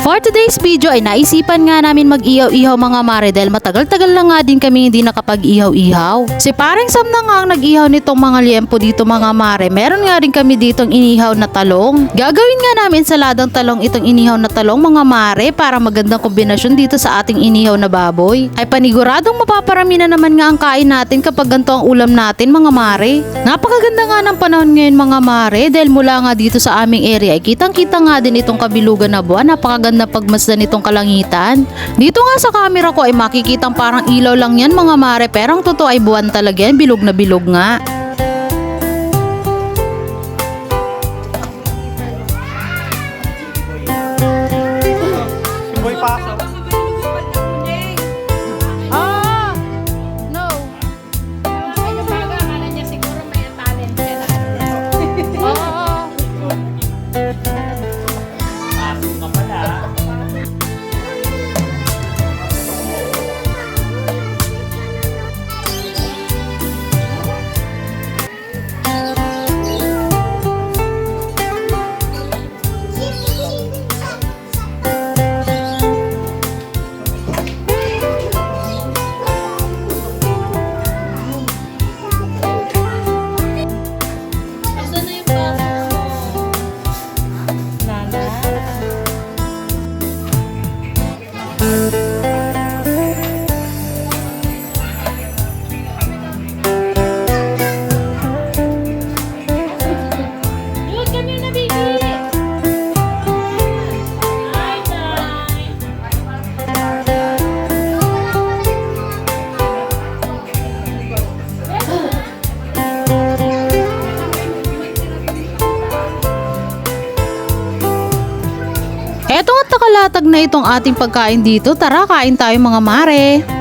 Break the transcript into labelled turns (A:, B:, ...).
A: For today's video ay naisipan nga namin mag-ihaw-ihaw mga mare dahil matagal-tagal lang nga din kami hindi nakapag-ihaw-ihaw. Si Paring Sam na nga ang nag-ihaw nitong mga liempo dito mga mare. Meron nga rin kami ditong inihaw na talong. Gagawin nga namin saladang talong itong inihaw na talong mga mare para magandang kombinasyon dito sa ating inihaw na baboy. Ay paniguradong mapaparami na naman nga ang kain natin kapag ganito ang ulam natin mga mare. Napakaganda nga ng panahon ngayon mga mare dahil mula nga dito sa aming area ay kitang-kita nga din itong kabilugan na buwan. Napakaganda pagmasdan nitong kalangitan. Dito nga sa camera ko ay makikitang parang ilaw lang yan mga mare pero ang totoo ay buwan talaga yan, bilog na bilog nga.
B: Boy pa.
A: No. Eto at nakalatag na itong ating pagkain dito. Tara, kain tayo mga mare.